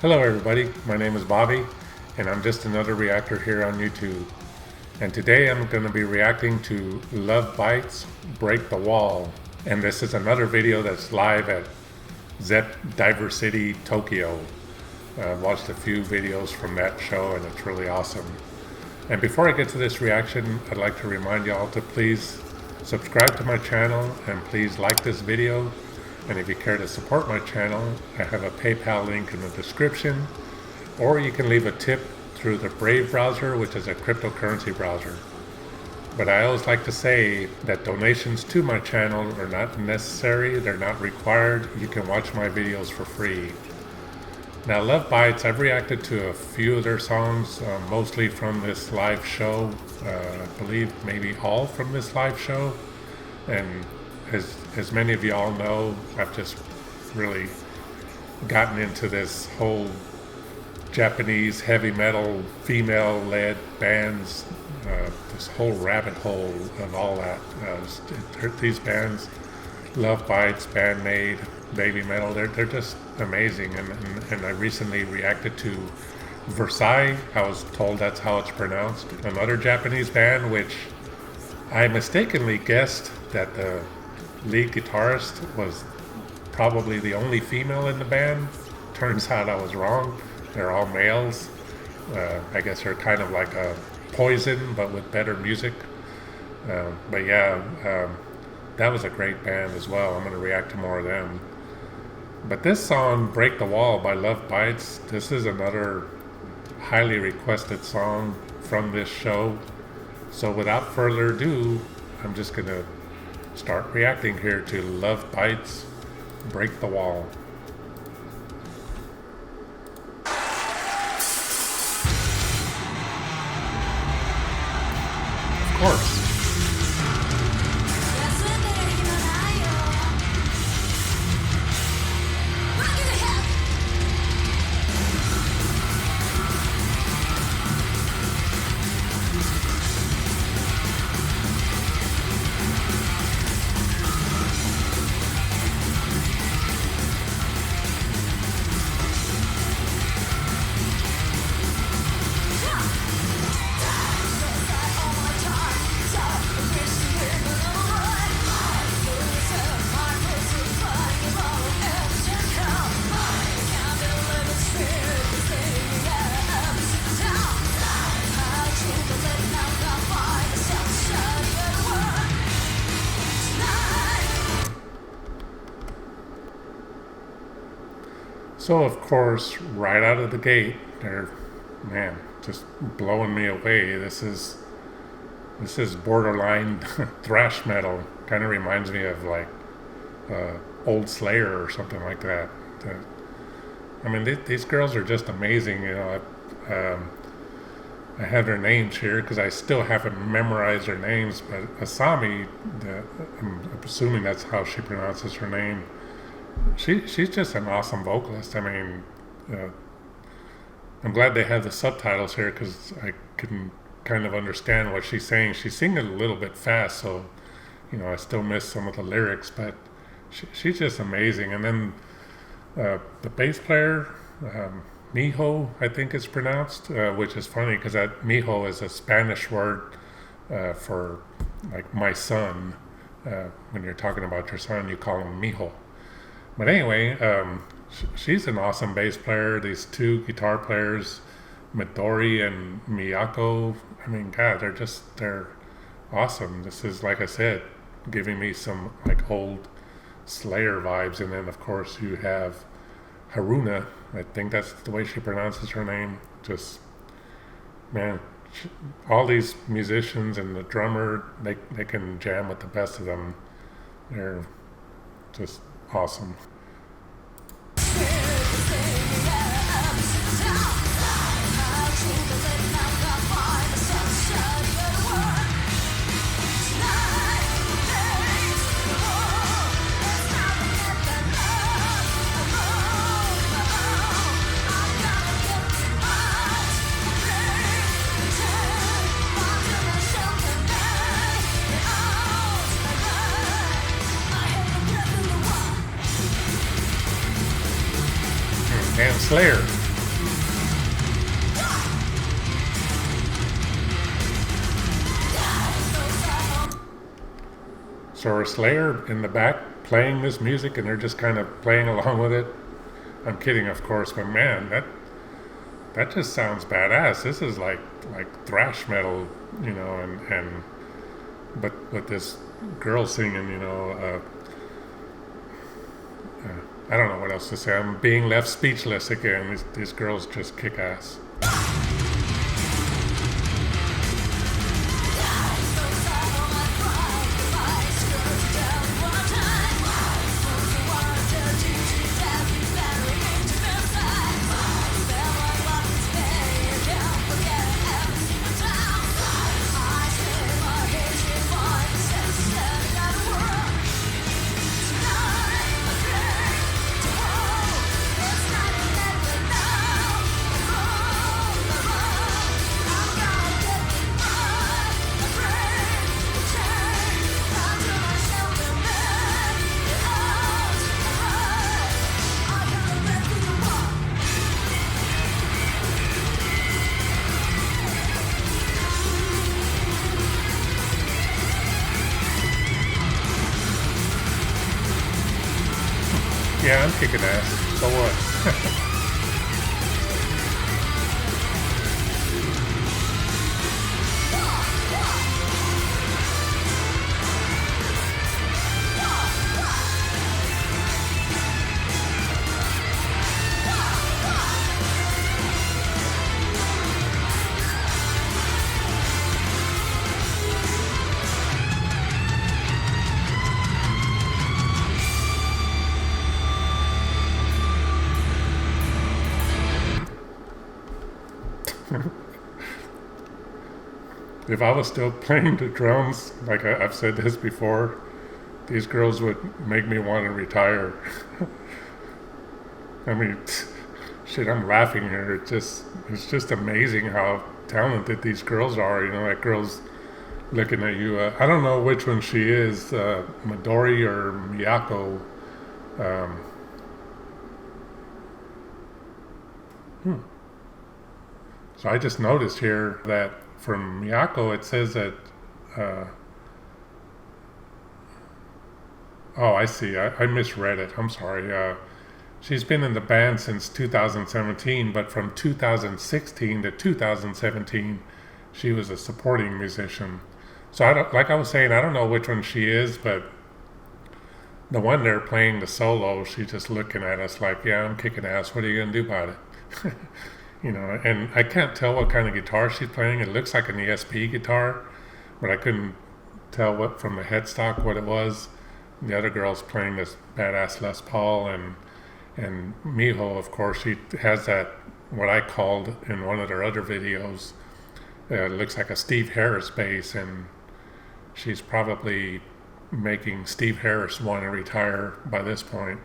Hello everybody, my name is Bobby and I'm just another reactor here on YouTube. And today I'm going to be reacting to Lovebites Break the Wall. And this is another video that's live at Zepp DiverCity Tokyo. I've watched a few videos from that show and it's really awesome. And before I get to this reaction, I'd like to remind y'all to please subscribe to my channel and please like this video. And if you care to support my channel, I have a PayPal link in the description, or you can leave a tip through the Brave browser, which is a cryptocurrency browser. But I always like to say that donations to my channel are not necessary, they're not required. You can watch my videos for free. Now, Lovebites, I've reacted to a few of their songs, mostly from this live show. I believe maybe all from this live show. And as many of y'all know, I've just really gotten into this whole Japanese heavy metal female-led bands, this whole rabbit hole of all that. These bands, Lovebites, Band-Maid, Baby Metal, they're just amazing. And I recently reacted to Versailles. I was told that's how it's pronounced. Another Japanese band, which I mistakenly guessed that the lead guitarist was probably the only female in the band. Turns out I was wrong. They're all males. I guess they're kind of like a Poison, but with better music. But yeah, that was a great band as well. I'm going to react to more of them. But this song, Break the Wall by Lovebites, this is another highly requested song from this show. So without further ado, I'm just going to start reacting here to Lovebites Break the Wall. Of course. So of course, right out of the gate, they're, man, just blowing me away. This is borderline thrash metal. Kind of reminds me of like old Slayer or something like that. I mean, these girls are just amazing. You know, I have their names here because I still haven't memorized their names. But Asami, I'm assuming that's how she pronounces her name. She's just an awesome vocalist. I mean, I'm glad they have the subtitles here because I can kind of understand what she's saying. She's singing a little bit fast, so you know I still miss some of the lyrics, but she's just amazing. And then the bass player, Miho, I think it's pronounced, which is funny because that Miho is a Spanish word for like my son. When you're talking about your son, you call him Mijo. But anyway, she's an awesome bass player. These two guitar players, Midori and Miyako, I mean, God, they're awesome. This is, like I said, giving me some like old Slayer vibes. And then, of course, you have Haruna. I think that's the way she pronounces her name. Just, man, all these musicians and the drummer, they can jam with the best of them. They're just awesome. And Slayer. So is Slayer in the back playing this music and they're just kind of playing along with it? I'm kidding, of course, but man, that just sounds badass. This is like thrash metal, and but this girl singing, I don't know what else to say. I'm being left speechless again. These girls just kick ass. Yeah, I'm kicking ass. So what? If I was still playing the drums, like I've said this before, these girls would make me want to retire. I mean, shit, I'm laughing here. It's just amazing how talented these girls are. That girl's looking at you. I don't know which one she is, Midori or Miyako. So I just noticed here that from Miyako it says that oh, I see. I misread it. I'm sorry. She's been in the band since 2017, but from 2016 to 2017 she was a supporting musician. So like I was saying, I don't know which one she is, but the one there playing the solo, she's just looking at us like, yeah, I'm kicking ass. What are you going to do about it? And I can't tell what kind of guitar she's playing. It looks like an ESP guitar, but I couldn't tell what from the headstock what it was. The other girl's playing this badass Les Paul, and Miho, of course, she has that, what I called in one of their other videos, it looks like a Steve Harris bass, and she's probably making Steve Harris want to retire by this point.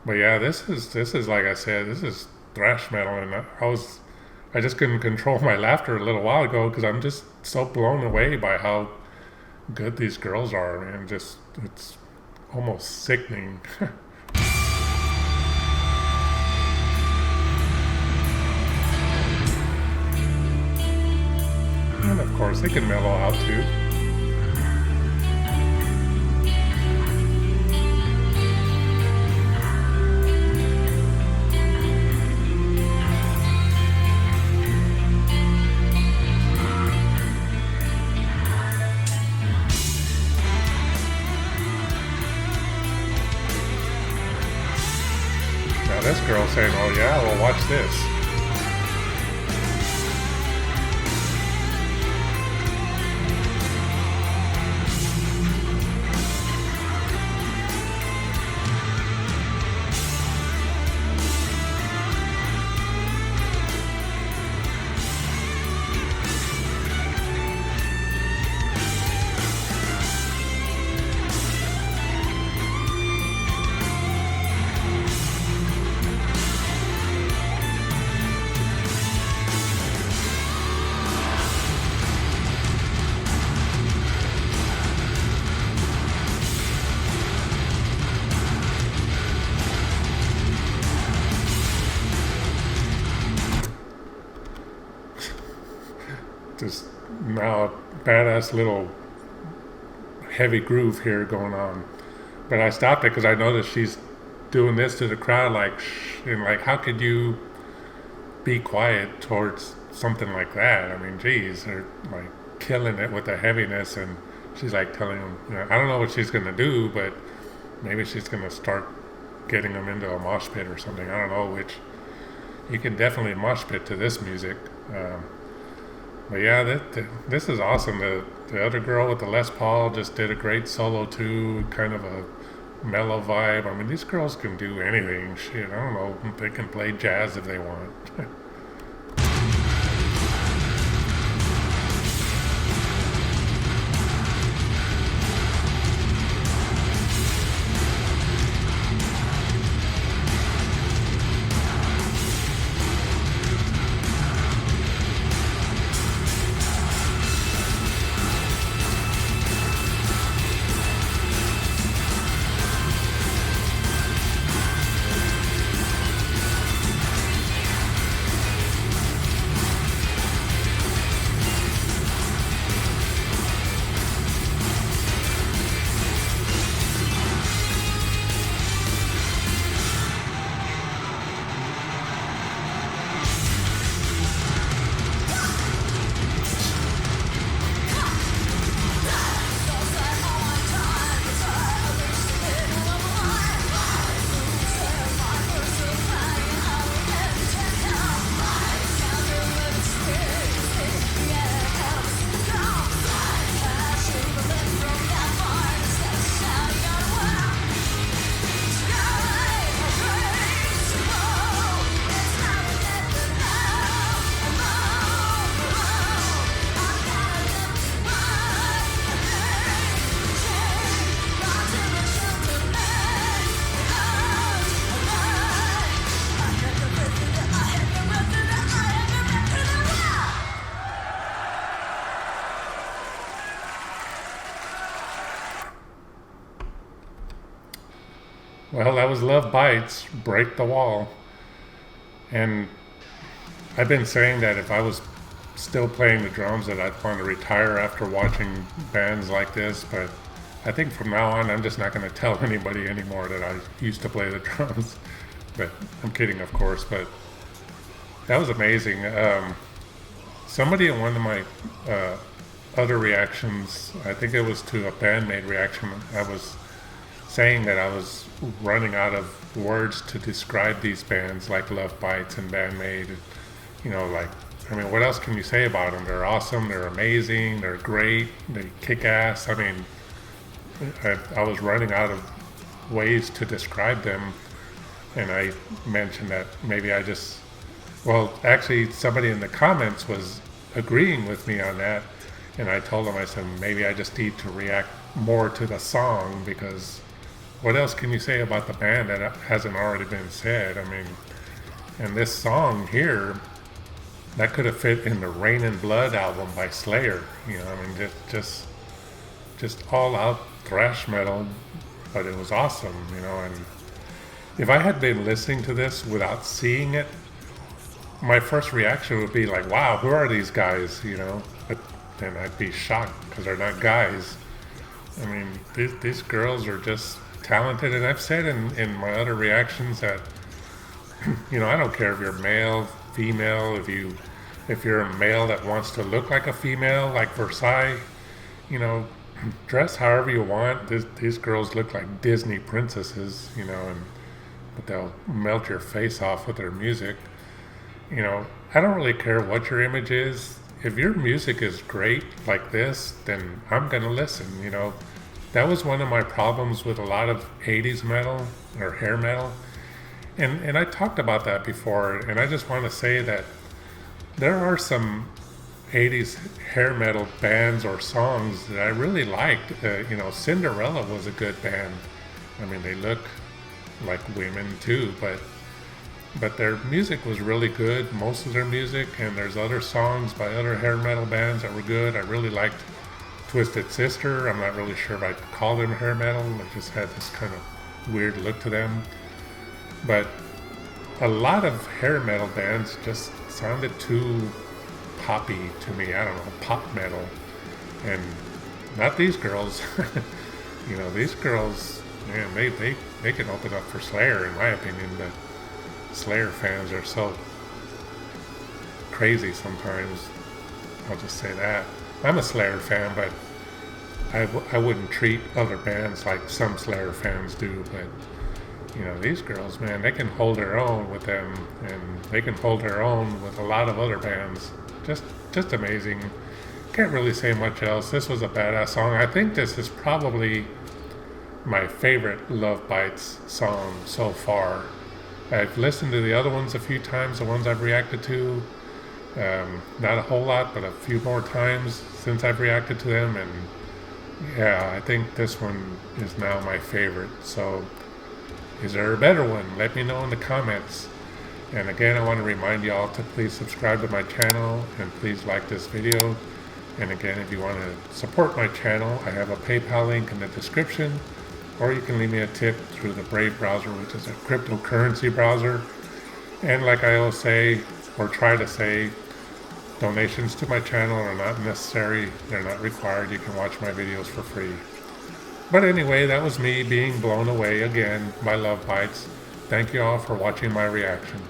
But yeah, this is like I said, this is thrash metal, and I just couldn't control my laughter a little while ago because I'm just so blown away by how good these girls are, man. Just, it's almost sickening. And of course they can mellow out too. This girl saying, oh yeah, well watch this. Just now badass little heavy groove here going on. But I stopped it because I noticed she's doing this to the crowd, like, shh, and like, how could you be quiet towards something like that? I mean, geez, they're like killing it with the heaviness, and she's like telling them, I don't know what she's gonna do, but maybe she's gonna start getting them into a mosh pit or something. I don't know, which you can definitely mosh pit to this music. But yeah, this is awesome. The other girl with the Les Paul just did a great solo too, kind of a mellow vibe. I mean, these girls can do anything. Shit, I don't know. They can play jazz if they want. Well, that was Lovebites, Break the Wall. And I've been saying that if I was still playing the drums that I'd want to retire after watching bands like this, but I think from now on I'm just not going to tell anybody anymore that I used to play the drums. But I'm kidding, of course, but that was amazing. Somebody in one of my other reactions, I think it was to a bandmate reaction, I was saying that I was running out of words to describe these bands like Lovebites and Bandmate. Like, I mean, what else can you say about them? They're awesome, they're amazing, they're great, they kick ass. I mean, I was running out of ways to describe them, and I mentioned that maybe actually somebody in the comments was agreeing with me on that, and I told them, I said, maybe I just need to react more to the song, because what else can you say about the band that hasn't already been said? I mean, and this song here, that could have fit in the Rain and Blood album by Slayer. I mean, just all out thrash metal, but it was awesome, and if I had been listening to this without seeing it, my first reaction would be like, wow, who are these guys, but then I'd be shocked because they're not guys. I mean, these girls are just talented, and I've said in my other reactions that I don't care if you're male, female, if you're a male that wants to look like a female, like Versailles, dress however you want. These girls look like Disney princesses, but they'll melt your face off with their music. I don't really care what your image is. If your music is great like this, then I'm gonna listen. That was one of my problems with a lot of 80s metal or hair metal. And I talked about that before, and I just want to say that there are some 80s hair metal bands or songs that I really liked. Cinderella was a good band. I mean, they look like women too, but their music was really good, most of their music, and there's other songs by other hair metal bands that were good. I really liked Twisted Sister. I'm not really sure if I'd call them hair metal. They just had this kind of weird look to them. But a lot of hair metal bands just sounded too poppy to me. I don't know, pop metal. And not these girls. You know, these girls, man, they can open up for Slayer, in my opinion. But Slayer fans are so crazy sometimes. I'll just say that. I'm a Slayer fan, but I wouldn't treat other bands like some Slayer fans do. But you know, these girls, man, they can hold their own with them, and they can hold their own with a lot of other bands. Just amazing. Can't really say much else. This was a badass song. I think this is probably my favorite Lovebites song so far. I've listened to the other ones a few times, the ones I've reacted to. Not a whole lot, but a few more times since I've reacted to them, and yeah, I think this one is now my favorite. So, is there a better one? Let me know in the comments. And again, I want to remind y'all to please subscribe to my channel, and please like this video. And again, if you want to support my channel, I have a PayPal link in the description, or you can leave me a tip through the Brave browser, which is a cryptocurrency browser. And like I always say, or try to say, donations to my channel are not necessary. They're not required. You can watch my videos for free. But anyway, that was me being blown away again by Lovebites. Thank you all for watching my reaction.